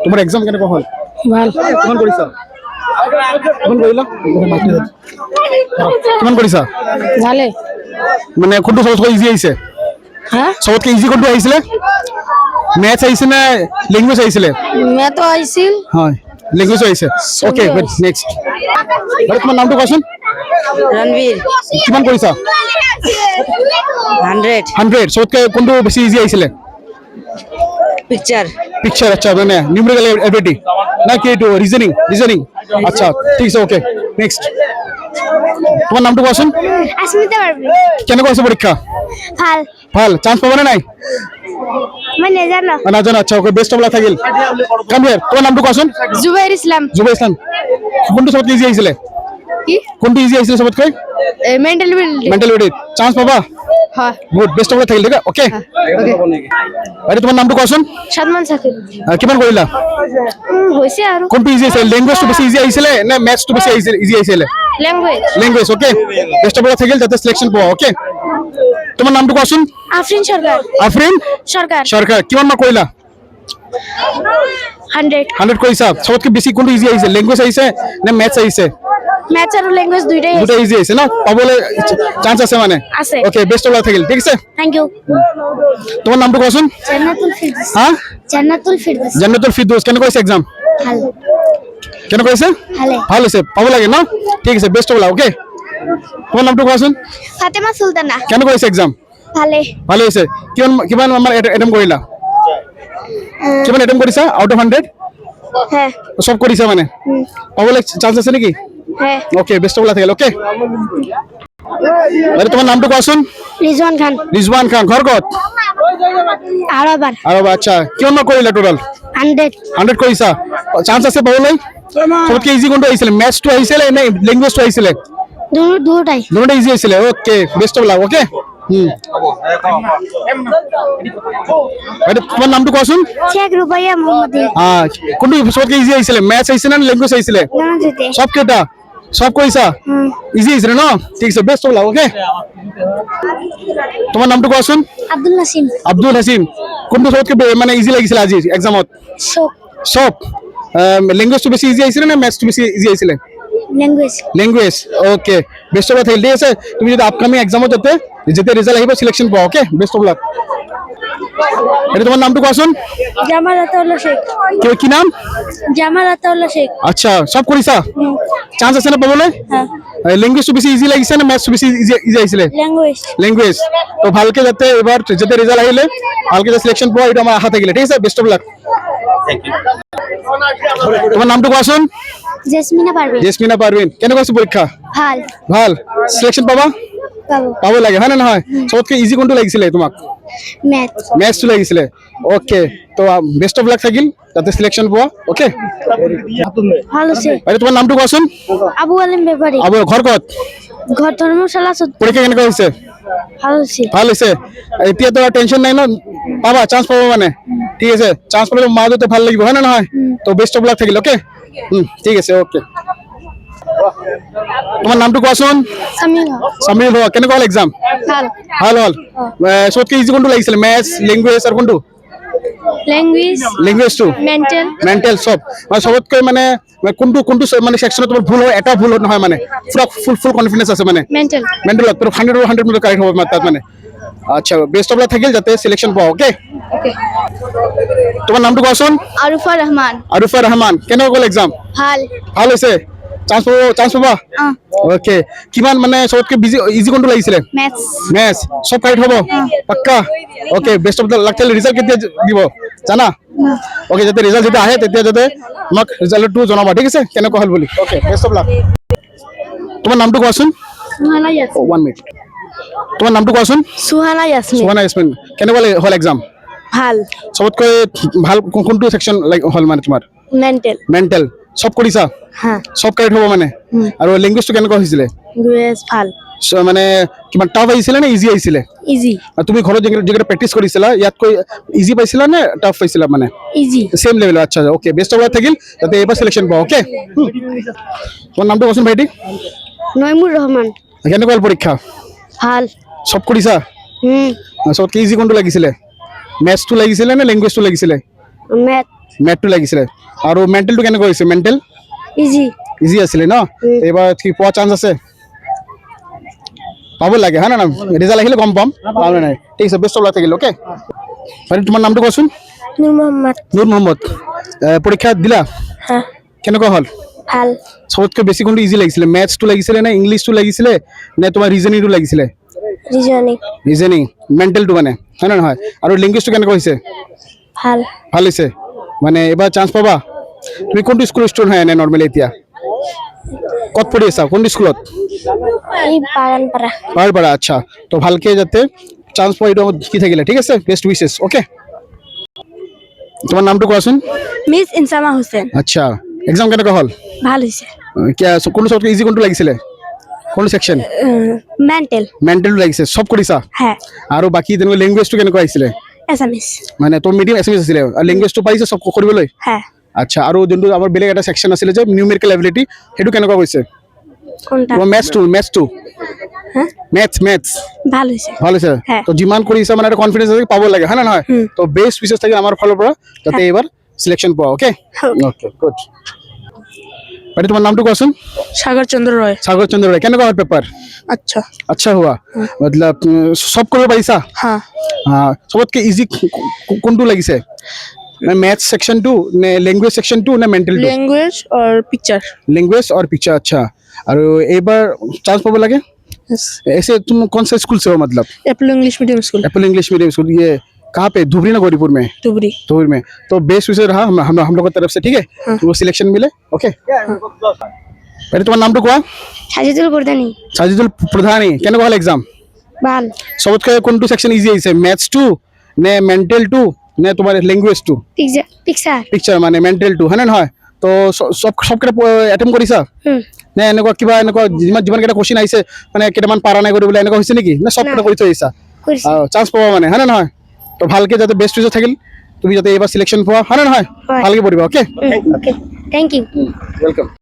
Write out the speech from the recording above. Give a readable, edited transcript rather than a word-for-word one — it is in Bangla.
তোমাৰ এক্সাম কেনেকুৱা হ'ল? ভাল কিমান কৰিছা? কিমান কৰিলা? কিমান কৰিছা? ভালে মানে কোনটো সবতকৈ ইজি আহিছে? হা সবতকৈ ইজি কোনটো আহিছিলে? মেথছ আহিছে নে লেংগুৱেজ আহিছিলে? মেথো আহিছিল হয়, লেংগুৱেজো আহিছে। ওকে, গুড। নেক্সট, বাৰু তোমাৰ নামটো কোৱাচোন? ৰণবীৰ কিমান কৰিছা? 100 100। সবতকৈ কোনটো বেছি ইজি আহিছিলে? Picture picture. আচ্ছা, মানে নিউমেৰিকেল এবিলিটি না কি এইটো ৰিজনিং? আচ্ছা, ঠিক আছে। ওকে, নেক্সট, তোমাৰ নামটো কোৱাচোন? अस्मिता बारबी কেনেকুৱা হৈছে পৰীক্ষা? ভাল ভাল। চান্স পাবানে নাই? মই নেজানো নাজানো। আচ্ছা, ওকে, বেষ্ট অফ লাক থাকিল। কাম হিয়াৰ, তোমাৰ নামটো কোৱাচোন? জুবাইৰ ইছলাম জুবাইৰ ইছলাম। কোনটো সবতকৈ ইজি আহিছিলে? কি কোনটো ইজি আহিছিলে সবতকৈ? Mental ability mental ability. Chance পাবা? হয় গুড, বেষ্ট অফ লাক থাকিল। ঠিক আছে, ওকে। আৰু তোমাৰ নামটো কোৱাচোন? সদমান সাকিব কিমান কৰিলা? হৈছে আৰু কোনটো ইজি আহিছিলে? লেংগুৱেজটো বেছি ইজি আহিছিলে নে মেথছটো বেছি ইজি আহিছিলে? Language language. Okay, best of luck থাকিল যাতে সিলেকশন পোৱা। ওকে, তোমাৰ নামটো কোৱাচোন? আফরিন সরকার আফরিন সরকার সরকার। কিমান মাৰ্ক কৰিলা? 100 100 কৰিছা। সবতকৈ বেছি কোনটো ইজি আহিছে? লেংগুৱেজ আহিছে নে মেথছ আহিছে? ম্যাথ আর ল্যাঙ্গুয়েজ দুইটাই দুটা ইজি আহিছে ন? পাবলৈ চান্স আছে মানে? আছে। ওকে, বেষ্ট অফ লাক থাকিল। ঠিক আছে, থ্যাংক ইউ তোমাৰ নামটো কোৱাচোন? জান্নাতুল ফিরদৌস হা? জান্নাতুল ফিরদৌস জান্নাতুল ফিরদৌস। কেনেকুৱা হৈছে এক্সাম? ভাল কেনেকুৱা হৈছে? ভালে ভাল হৈছে, পাব লাগে ন? ঠিক আছে, বেষ্ট অফ লাক। ওকে, তোমাৰ নামটো কোৱাচোন? ফাতেমা সুলতানা কেনেকুৱা হৈছে এক্সাম? ভালে ভালে হৈছে। কিমান আমাৰ এটেম্প কৰিলা? কিমান এটেম্প কৰিছা আউট অফ 100? হ্যাঁ সব কৰিছা মানে? পাবলৈ চান্স আছে নেকি? হ্যাঁ ওকে, বেষ্ট অফ লাক থাকিল। ওকে, আৰু তোমাৰ নামটো কোৱাচোন? রিজওয়ান খান ৰিজৱান খান। ঘৰ ক'ত? আরাবার আৰু আচ্ছা, কিমান মাৰ্ক কৰিলা টোটাল? 100 100 কৰিছা। চান্স আছে পাবলৈ? সবতকৈ ইজি কোনটো আহিছিলে? মেথছটো আহিছিলে নে লেংগুৱেজটো আহিছিলে? দুটাই দুটোটা ইজি আহিছিলে। ওকে, বেষ্ট অফ লাক। ওকে, তোমাৰ নামটো কোৱাচোন? শেখ রুবাইয়া মোহাম্মদী কোনটো সবতকৈ ইজি আহিছিলে? মেথছ আহিছিলে নে লেংগুৱেজ আহিছিলে? নানাজুতে সব কেইটা সব কৰিছা? ইজি আহিছিলে ন? ঠিক আছে, বেষ্ট অফ লাক। ওকে, তোমাৰ নামটো কোৱাচোন? আব্দুল নাসিম আব্দুল হাসিম। কোনটো সবতকৈ মানে ইজি লাগিছিলে আজি এক্সামত? শোক সব। লেংগুৱেজটো বেছি ইজি আহিছিলে নে মেথছটো বেছি ইজি আহিছিলে? Language language. Okay, best of luck থাকিল। ঠিক আছে, তুমি যদি আপকামিং এক্সামত যেতিয়া ৰিজাল্ট আহিব সিলেকশন পোৱা। ওকে, বেষ্ট অফ লাক। এটা তোমার নামটো কোৱাচোন? জামাল আতাউল্লাহ শেখ কি নাম? জামাল আতাউল্লাহ শেখ আচ্ছা, সব কৰিছা? চান্স আছে না পাবলৈ? হ্যাঁ লেংগুৱেজটো বেছি ইজি লাগিছে না মেথছটো বেছি ইজি আহিছিলে? Language language. তো ভালকে যাতে এবাৰ যেতিয়া ৰিজাল্ট আহিলে ভালকে সিলেকশন পোৱা, এটা আমাৰ আশা থাকিলে। ঠিক আছে, বেষ্ট অফ লাক। তোমার নামটো কোৱাচোন? জেসমিনা পারবে জেসমিনা পারভিন। কেনেকুৱা হৈছে পৰীক্ষা? ভাল ভাল। সিলেকশন পাবা? পাবো পাব লাগে, হয় না নহয়? সবতকৈ ইজি কোনটো লাগিছিলে তোমাক? ম্যাথ মেথছটো লাগিছিলে। ওকে, তো বেষ্ট অফ লাক থাকিল যাতে সিলেকশন পোৱা। ওকে, ভালো সে আৰু তোমাৰ নামটো কোৱাচোন? আবু আলিম ব্যাপারী আৰু ঘৰ ক'ত? ঘর ধর্মশালা পৰীক্ষা কেনেকুৱা হৈছে? ভালো সে ভাল হৈছে। এতিয়া তো টেনশন নাই ন? পাবা, চান্স পাবা মানে? ঠিক আছে, চান্স পালে মা দেউতা ভাল লাগিব, হয় না নহয়? তো বেষ্ট অফ লাক থাকিল। ওকে, ঠিক আছে। ওকে, তোমাৰ নামটো কোৱাচোন? সামিরা সমীৰ হক। কেনেকুৱা হ'ল এক্সাম? ভাল ভাল হ'ল। সবতকৈ ইজি কোনটো লাগিছিলে? মেথছ, লেংগুৱেজ আৰু কোনটো? ল্যাঙ্গুয়েজ লেংগুৱেজটো মেন্টাল মেণ্টেল সব। সবতকৈ মানে কোনটো মানে সেকশনত তোমাৰ ভুল হয়? এটা ভুল নহয় মানে পুৰা ফুল কনফিডেন্স আছে মানে মেন্টাল মেণ্টেলত? 100 কাৰেক্ট হ'ব তাত মানে? আচ্ছা, বেষ্ট অফ লাক থাকিল যাতে সিলেকশন পোৱা। ওকে, তোমাৰ নামটো কোৱাচোন? আরুফা রহমান আৰুফা ৰহমান। কেনেকুৱা গ'ল এক্সাম? ভাল ভাল হৈছে। চান্স পাবা? ওকে, কিমান মানে সবতকৈ ইজি কোনটো লাগিছিলে? Maths maths. সব কাৰেক্ট হ'ব পাক্কা? ওকে, বেষ্ট অফ লাক থাকিল। ৰিজাল্ট কেতিয়া দিব জানা? ওকে, যাতে ৰিজাল্ট যেতিয়া আহে তেতিয়া যাতে আমাক ৰিজাল্টটো জনাবা। ঠিক আছে, কেনেকুৱা হ'ল বুলি। ওকে, বেষ্ট অফ লাক। তোমাৰ নামটো কোৱাচোন? সুহানা ইয়াসমিন 1 মিনিট। তোমাৰ নামটো কোৱাচোন? সুহানা ইয়াসমিন সুহানা ইয়াসমিন। কেনেকুৱা হ'ল এক্সাম? ভাল সবতকৈ ভাল কোনটো সেকশন হ'ল মানে তোমাৰ? Mental mantle. সব কৰিছা? হ্যাঁ সব কাৰেক্ট হ'ব মানে? আৰু লেংগুৱেজটো কেনেকুৱা হৈছিলে? ল্যাঙ্গুয়েজ ভাল মানে কিমান টাফ আহিছিলে নে ইজি আহিছিলে? ইজি আৰু তুমি ঘৰত যেটা প্ৰেক্টিছ কৰিছিলা ইয়াতকৈ ইজি পাইছিলা নে টাফ পাইছিলা মানে? Easy same level. আচ্ছা, ওকে, বেষ্ট অফ লাক থাকিল যাতে এবাৰ সিলেকশন পোৱা। ওকে, তোমাৰ নামটো কোৱাচোন ভাইটি? নয়মুর রহমান কেনেকুৱা হ'ল পৰীক্ষা? ভাল সব কৰিছা? সবতকৈ ইজি কোনটো লাগিছিলে? মেথছটো লাগিছিলে নে লেংগুৱেজটো লাগিছিলে? ম্যাথ মেথটো লাগিছিলে আৰু মেণ্টেলটো কেনেকুৱা হৈছে মেণ্টেল ইজি ইজি আছিলে ন এইবাৰ কি পোৱা চান্স আছে পাব লাগে হয় না না ৰিজাল্ট আহিলে গম পাম পাম নাই ঠিক আছে বেষ্ট অফ লাক থাকিল ওকে মানে তোমাৰ নামটো কোৱাচোন নূৰ মোহাম্মদ নুৰ মহম্মদ পৰীক্ষা দিলা হা কেনেকুৱা হ'ল ভাল সবতকৈ বেছি কোনটো ইজি লাগিছিলে মেথছটো লাগিছিলে নে ইংলিছটো লাগিছিলে নে তোমাৰ ৰিজনিংটো লাগিছিলে ৰিজনিং ৰিজনিং মেণ্টেলটো মানে হয় নে নহয় আৰু লেংগুৱেজটো কেনেকুৱা হৈছে ভাল ভাল হৈছে মানে এবাৰ চান্স পাবা তুমি কোনটো স্কুলৰ ষ্টুডেণ্ট হয় এনে নৰ্মেলি এতিয়া ক'ত পঢ়ি আছা কোনটো স্কুলত এই বাগানপাৰা পাহাৰপাৰা আচ্ছা তো ভালকে যাতে চান্স পোৱা এইটো কি থাকিলে ঠিক আছে বেষ্ট উইচেছ অ'কে তোমাৰ নামটো কোৱাচোন মিছ ইনচামা হুছেইন আচ্ছা এক্সাম কেনেকুৱা হ'ল ভাল হৈছে কোনটো চবতকৈ ইজি কোনটো লাগিছিলে কোনটো ছেকশ্যন মেণ্টেল মেণ্টেলটো লাগিছে চব কৰিছা হ্যাঁ আৰু বাকী তেনেকুৱা লেংগুৱেজটো কেনেকুৱা আহিছিলে এছামিছ মানে তোৰ মিডিয়াম এছামিছ আছিলে আৰু লেংগুৱেজটো পাৰিছে চব কৰিবলৈ হ্যাঁ আচ্ছা আৰু যোনটো আমাৰ বেলেগ এটা ছেকশ্যন আছিলে যে নিউমেৰিকেল এবিলিটি সেইটো কেনেকুৱা গৈছে কোনটা তোমাৰ মেথছটো হা মেথছ ভাল হৈছে ভাল হৈছে হ্যাঁ। তো যিমান কৰিছা মানে এটা কনফিডেন্স আছে পাব লাগে হয় না নহয় তো বেষ্ট উইচেছ থাকিল আমাৰ ফালৰ পৰা যাতে এইবাৰ সিলেকশন পোৱা ওকে ওকে গুড বাইদেউ তোমাৰ নামটো কোৱাচোন সাগর চন্দ্র রয় সাগৰ চন্দ্ৰ ৰায় কেনেকুৱা হ'ল পেপাৰ আচ্ছা আচ্ছা হোৱা মতলব সব কৰিব পাৰিছা হ্যাঁ সবতকৈ ইজি কোনটো লাগিছে मैथ्स सेक्शन 2 ने लैंग्वेज सेक्शन 2 ने मेंटल 2 लैंग्वेज और पिक्चर लैंग्वेज और पिक्चर अच्छा और एक बार चांस पाबो लगे ऐसे तुम कौन सा स्कूल से हो मतलब Apple English medium school Apple English medium school ये कहाँ पे धुबरी ना गौरीपुर में डुबरी धुबरी में तो बेस्ट विषय रहा हम लोग की तरफ से ठीक है वो सिलेक्शन मिले ओके पहले तुम्हारा नाम तो क्या সাজিদুল বর্দানি साजिदुल प्रधानी কেন হল एग्जाम ভাল सबसे কোনটো সেকশন ইজি আছে ম্যাথস 2 নে মেন্টাল 2 নে তোমার ল্যাঙ্গুয়েজ 2 পিকচার পিকচার মানে মেন্টাল 2 হয় না নহয় তো সবকেইটা এটেম্প কৰিছা নে এনেকুৱা কিবা এনেকুৱা যিমান কেইটা কোশ্চিন আহিছে মানে কেইটামান পাৰা নাই কৰিবলৈ এনেকুৱা হৈছে নেকি নে সবকেইটা কৰি থৈ আহিছা কৰিছো চান্স পাবা মানে হয় না নহয় তো ভালকে যাতে বেষ্ট ৰিজাল্ট থাকিল তুমি যাতে এইবাৰ সিলেকশন পোৱা হয় না নহয় হয়। ভালকে পঢ়িবা ওকে ওকে থ্যাংক ইউ ওয়েলকাম